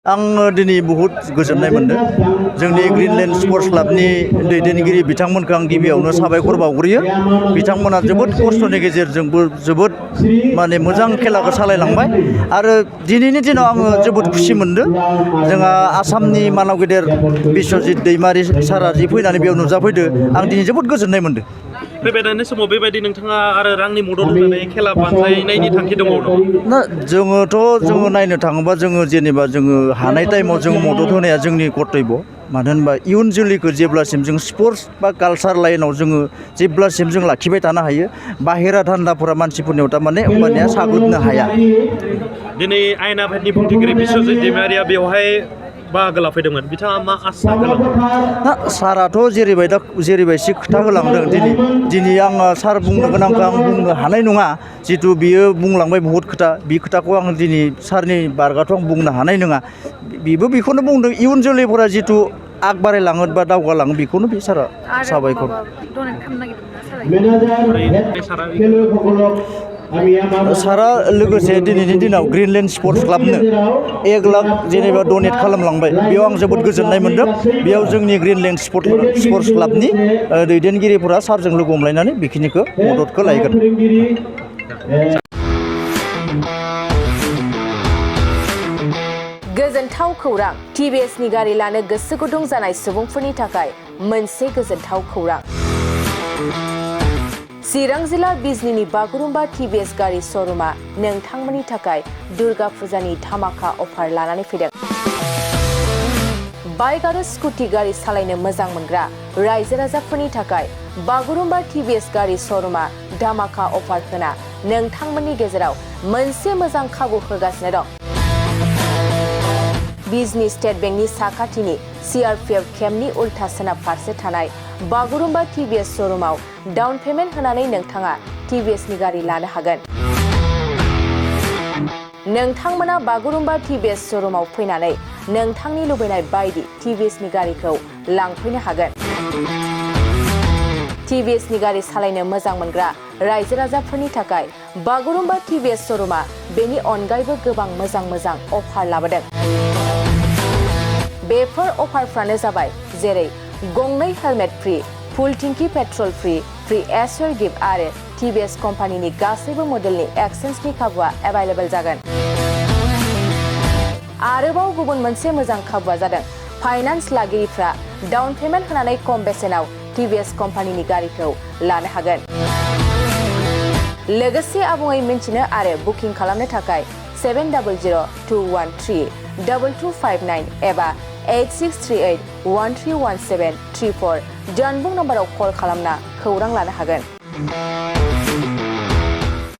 आङो दिनै बहुद गोजोननाय मोनदों जोंनि ग्रीनलेण्ड स्पर्ट्स क्लाबनि दैदेनगिरि बिथांमोनखौ आं गिबियावनो साबायखर बावग्रोयो बिथांमोना जोबोद खस्थ'नि गेजेरजोंबो जोबोद माने मोजां खेलाखौ सालायलांबाय आरो दिनैनि दिनाव आङो जोबोद खुसि मोनदों जोंहा आसामनि मानाव गेदेर बिश्वजित दैमारि सारा जि फैनानै बेयाव नुजाफैदो आं दिनै जोबोद गोजोननाय मोनदों फैबाय थानाय समाव बेबायदि नोंथाङा आरो रांनि मदद होनानै खेला बानजायनायनि थांखि दङ ना जोङो नायनो थाङोबा जेनेबा जोङो हानाय टाइमाव जों मदद होनाया जोंनि कर्तब्य मानो होनबा इयुन जोलैखौ जेब्लासिम जों स्पर्ट्स बा कालचार लाइनाव जोङो जेब्लासिम जों लाखिबाय थानो हायो बाहेरा धान्दाफोरा मानसिफोरनियाव थारमाने होमबानिया साग्लोबनो हाया दिनै आयेन आफादनि बुंथिगिरि बिश्वजित दैमारिया बेवहाय बाहागो लाफैदोंमोन बिथाङा मा आसा खालामो साराथ' जेरैबायदि खोथा होलांदों दिनै आङो सार बुंनो गोनांखौ आं बुंनो हानाय नङा जितु बियो बुंलांबाय बहुद खोथा बे खोथाखौ आं दिनै सारनि बारगाथ' आं बुंनो हानाय नङा बेबो बेखौनो बुंदों इयुन जोलैफोरा जितु आग बारायलाङो बा दावगालाङो बेखौनो बे सारा साबायखर सारा लोगोसे दिनैनि दिनाव ग्रीनलेण्ड स्पर्ट्स क्लाबनो 1 लाख जेनेबा डनेट खालामलांबाय बेयाव आं जोबोद गोजोननाय मोनदों बेयाव जोंनि ग्रीनलेण्ड स्पर्ट्स क्लाबनि दैदेनगिरिफोरा सारजों लोगो हमलायनानै बेखिनिखौ मददखौ लायगोन गोजोनथाव खौरां टिभिएसनि गारि लानो गोसो गुदुं जानाय सुबुंफोरनि थाखाय मोनसे गोजोनथाव खौरां चिरां जिल्ला बिजनीनि बागुरुम्बा टिभिएस गारि श'रुमा नोंथांमोननि थाखाय दुर्गा फुजानि धामाका अफार लानानै फैदों बाइक आरो स्कुटि गारि सालायनो मोजां मोनग्रा रायजो राजाफोरनि थाखाय बागुरुम्बा टिभिएस गारि श'रुमा धामाका अफार होना नोंथांमोननि गेजेराव मोनसे मोजां खाबु होगासिनो दं बिजनी स्टेट बेंकनि साखाथिनि सीआरपीएफ केम्पनि उल्था सोनाब फारसे थानाय बागुरुम्बा टिभिएस श'रुमाव डाउन पेमेन्ट होनानै नोंथाङा टिभिएसनि गारि लानो हागोन नोंथांमोना बागुरुम्बा टिभिएस श'रुमाव फैनानै नोंथांनि लुबैनाय बायदि टिभिएसनि गारिखौ लांफैनो हागोन टिभिएसनि गारि सालायनो मोजां मोनग्रा रायजो राजाफोरनि थाखाय बागुरुम्बा टिभिएस श'रुमा बेनि अनगायैबो गोबां मोजां अफार लाबोदों बेफोर अफारफ्रानो जाबाय जेरै गंनै हेलमेट फ्रि फुल टिंकि पेट्रल फ्रि एसवेल गिफ्ट आरो टिभिएस कम्पानिनि गासैबो मडेलनि एक्सचेन्जनि खाबुआ एभेलेबल जागोन आरोबाव गुबुन मोनसे मोजां खाबुआ जादों फाइनान्स लागिरिफ्रा डाउन पेमेन्ट होनानै खम बेसेनाव टिभिएस कम्पानिनि गारिखौ लानो हागोन लोगोसे आबुङै मिन्थिनो आरो बुकिं खालामनो थाखाय 7002132259 एबा 8638131734 जानबुं नाम्बाराव कल खालामना खौरां लानो हागोन